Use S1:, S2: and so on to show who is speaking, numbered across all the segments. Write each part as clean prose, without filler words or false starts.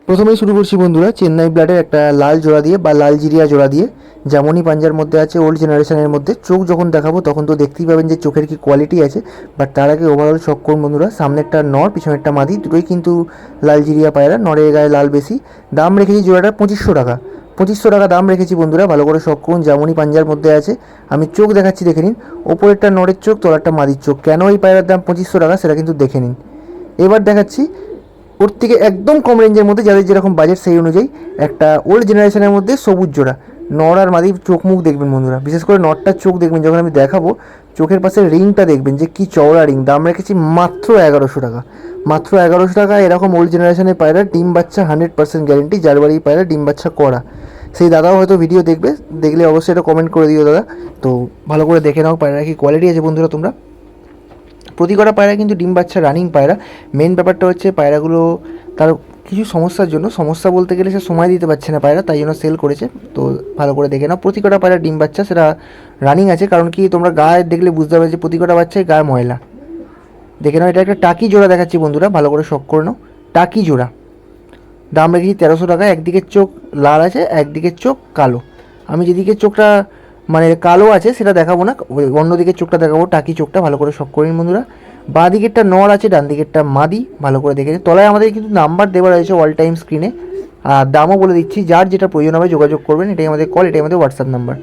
S1: প্রথমেই শুরু করছি বন্ধুরা চেন্নাই ব্লাডের একটা লাল জোড়া দিয়ে বা লাল জিরিয়া জোড়া দিয়ে। যেমনই পাঞ্জার মধ্যে আছে ওল্ড জেনারেশনের মধ্যে। চোখ যখন দেখাবো তখন তো দেখতেই পাবেন যে চোখের কি কোয়ালিটি আছে। বাট তার আগে ওভারঅল শখ করুন বন্ধুরা, সামনেরটা নর পিছনেরটা মাদি, দুটোই কিন্তু লাল জিরিয়া পায়রা, নরের গায়ে লাল বেশি। দাম রেখেছি জোড়াটা 2500 টাকা। 2500 টাকা দাম রেখেছি বন্ধুরা, ভালো করে শখ করুন। যেমনই পাঞ্জার মধ্যে আছে আমি চোখ দেখাচ্ছি দেখে নিন। ওপরেরটা নরের চোখ, তলারটা মাদির চোখ। কেন এই পায়রার দাম 2500 টাকা সেটা কিন্তু দেখে নিন। এবার দেখাচ্ছি ওর থেকে একদম কম রেঞ্জের মধ্যে যাদের যেরকম বাজেট সেই অনুযায়ী একটা ওল্ড জেনারেশনের মধ্যে সবুজ জোড়া। নর আর মাদির চোখ মুখ দেখবেন বন্ধুরা, বিশেষ করে নরটার চোখ দেখবেন যখন আমি দেখাবো, চোখের পাশে রিংটা দেখবেন যে কি চওড়া রিং। দাম রেখেছি মাত্র 1100 টাকা। মাত্র 1100 টাকা। এরকম ওল্ড জেনারেশনের পায়রা ডিম বাচ্চা 100% গ্যারেন্টি। যার বাড়ি পায়রা ডিম বাচ্চা করা সেই দাদাও হয়তো ভিডিও দেখবে, দেখলে অবশ্যই এটা কমেন্ট করে দিও দাদা। তো ভালো করে দেখে নাও পায়রা কি কোয়ালিটি আছে বন্ধুরা তোমরা। প্রতি কটা পায়রা কিন্তু ডিম বাচ্চা রানিং পায়রা। মেন ব্যাপারটা হচ্ছে পায়রাগুলো তার কিছু সমস্যার জন্য, সমস্যা বলতে গেলে সে সময় দিতে পারছে না পায়রা, তাই জন্য সেল করেছে। তো ভালো করে দেখে নাও, প্রতি কটা পায়রা ডিম বাচ্চা সেটা রানিং আছে। কারণ কি তোমরা গায়ে দেখলে বুঝতে পারবে যে প্রতি কটা বাচ্চাই গায়ে ময়লা। দেখে নাও, এটা একটা টাকি জোড়া দেখাচ্ছি বন্ধুরা, ভালো করে শখ করে নাও। টাকি জোড়া দাম রেখেছি 1300 টাকা। একদিকের চোখ লাল আছে, একদিকের চোখ কালো। আমি যেদিকে চোখটা মানে কালো আছে সেটা দেখাবো না, অন্যদিকে চোখটা দেখাবো, টাকি চোখটা। ভালো করে শখ করে নিন বন্ধুরা। বাঁ দিকেরটা নর আছে, ডান দিকেরটা মাদি। ভালো করে দেখে নিন। তলায় আমাদের কিন্তু নাম্বার দেওয়া রয়েছে অল টাইম স্ক্রিনে, আর দামও বলে দিচ্ছি। যার যেটা প্রয়োজন হবে যোগাযোগ করবেন। এটাই আমাদের কল, এটাই আমাদের হোয়াটসঅ্যাপ নাম্বার।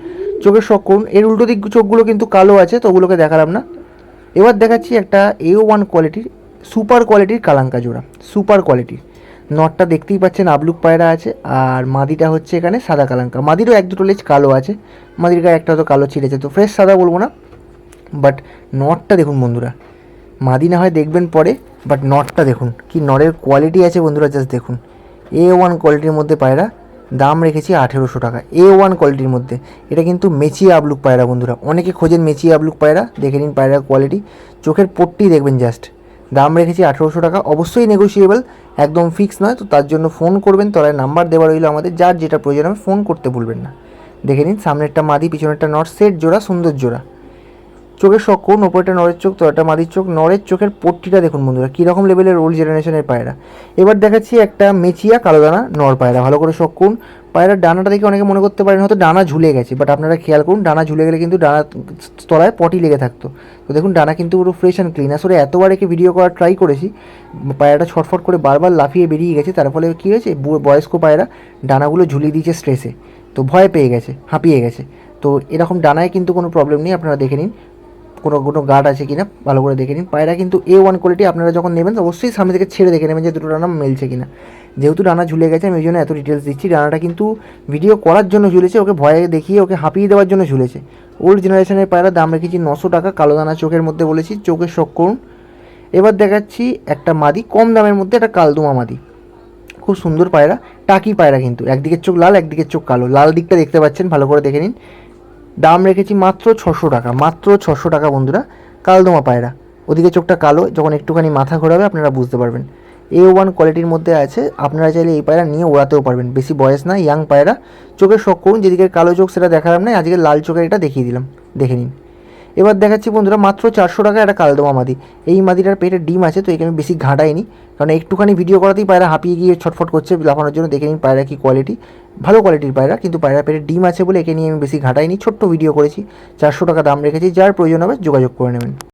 S1: চোখের শখ করুন। এর উল্টো দিক চোখগুলো কিন্তু কালো আছে, তো ওগুলোকে দেখালাম না। এবার দেখাচ্ছি একটা A1 কোয়ালিটির সুপার কোয়ালিটির কালাঙ্কা জোড়া। সুপার কোয়ালিটির নটটা দেখতেই পাচ্ছেন আবলুক পায়রা আছে, আর মাদিটা হচ্ছে এখানে সাদা কালাঙ্কা। মাদিরও এক দুটো লেজ কালো আছে, মাদির গায়ে একটা তো কালো ছিঁড়েছে, তো ফ্রেশ সাদা বলবো না। বাট নটটা দেখুন বন্ধুরা, মাদি না হয় দেখবেন পরে, বাট নটটা দেখুন কি নরের কোয়ালিটি আছে বন্ধুরা, জাস্ট দেখুন। A1 কোয়ালিটির মধ্যে পায়রা, দাম রেখেছি 1800 টাকা। A1 কোয়ালিটির মধ্যে এটা কিন্তু মেচিয়ে আবলুক পায়রা বন্ধুরা, অনেকে খোঁজেন মেচিয়ে আবলুক পায়রা। দেখে নিন পায়রার কোয়ালিটি, চোখের পট্টি দেখবেন জাস্ট। দাম রেখেছি 1800 টাকা। অবশ্যই নেগোসিয়েবল, একদম ফিক্স নয়। তো তার জন্য ফোন করবেন, তলায় নাম্বার দেওয়া রইল আমাদের, যার যেটা প্রয়োজন হবে ফোন করতে ভুলবেন না। দেখে নিন, সামনেরটা মাদি, পিছনেরটা নট, সেট জোড়া, সুন্দর জোড়া। চোখের শখ করুন। ওপরটা নরের চোখ, তলাটা মাদির চোখ। নরের চোখের পট্টিটা দেখুন বন্ধুরা কীরকম লেভেলের ওল্ড জেনারেশনের পায়রা। এবার দেখাচ্ছি একটা মেচিয়া কালো দানা নর পায়রা। ভালো করে শখ করুন। পায়রার ডানাটা দেখে অনেকে মনে করতে পারেন হয়তো ডানা ঝুলে গেছে, বাট আপনারা খেয়াল করুন, ডানা ঝুলে গেলে কিন্তু ডানা তলায় পটি লেগে থাকতো। তো দেখুন ডানা কিন্তু পুরো ফ্রেশ অ্যান্ড ক্লিন। আসলে এতবার একে ভিডিও করার ট্রাই করেছি, পায়রাটা ছটফট করে বারবার লাফিয়ে বেরিয়ে গেছে। তার ফলে কী হয়েছে, বয়স্ক পায়রা ডানাগুলো ঝুলিয়ে দিয়েছে স্ট্রেসে, তো ভয় পেয়ে গেছে, হাঁপিয়ে গেছে। তো এরকম ডানায় কিন্তু কোনো প্রবলেম নেই, আপনারা দেখে নিন কোনো গার্ড আছে কিনা ভালো করে দেখে নিন। পায়রা কিন্তু A1 কোয়ালিটি। আপনারা যখন নেবেন অবশ্যই সামনে থেকে ছেড়ে দেখে নেবেন যে দুটো ডানা মেলছে কিনা। যেহেতু ডানা ঝুলে গেছে আমি ওই জন্য এত ডিটেলস দিচ্ছি। ডানাটা কিন্তু ভিডিও করার জন্য ঝুলেছে, ওকে ভয়ে দেখিয়ে ওকে হাঁপিয়ে দেওয়ার জন্য ঝুলেছে। ওল্ড জেনারেশনের পায়রা, দাম রেখেছি 900 টাকা। কালো দানা চোখের মধ্যে বলেছি, চোখের শখ করুন। এবার দেখাচ্ছি একটা মাদি, কম দামের মধ্যে একটা কালদুমা মাদি, খুব সুন্দর পায়রা। টাকি পায়রা কিন্তু, একদিকের চোখ লাল, একদিকের চোখ কালো। লাল দিকটা দেখতে পাচ্ছেন, ভালো করে দেখে নিন। দাম রেখেছি মাত্র 600 টাকা। মাত্র 600 টাকা বন্ধুরা। কালদমা পায়রা, ওদিকে চোখটা কালো, যখন একটুখানি মাথা ঘোরাবে আপনারা বুঝতে পারবেন। A1 কোয়ালিটির মধ্যে আছে, আপনারা চাইলে এই পায়রা নিয়ে ওড়াতেও পারবেন। বেশি বয়স না, ইয়াং পায়রা। চোখের শখ করুন। যেদিকে কালো চোখ সেটা দেখালাম না, আজকে লাল চোখের এটা দেখিয়ে দিলাম, দেখে নিন। এবার দেখাচ্ছি বন্ধুরা মাত্র 400 টাকা একটা কালদমা মাদি। এই মাদিটার পেটে ডিম আছে, তো একে আমি বেশি ঘাঁটাইনি, কারণ একটুখানি ভিডিও করাতেই পায়রা হাঁপিয়ে গিয়ে ছটফট করছে লাফানোর জন্য। দেখে নিন পায়রা কি কোয়ালিটি, ভালো কোয়ালিটির পায়রা, কিন্তু পায়রা পেটে ডিম আছে বলে একে নিয়ে আমি বেশি ঘাঁটাইনি, ছোট্ট ভিডিও করেছি। 400 টাকা দাম রেখেছি, যার প্রয়োজন হবে যোগাযোগ করে নেবেন।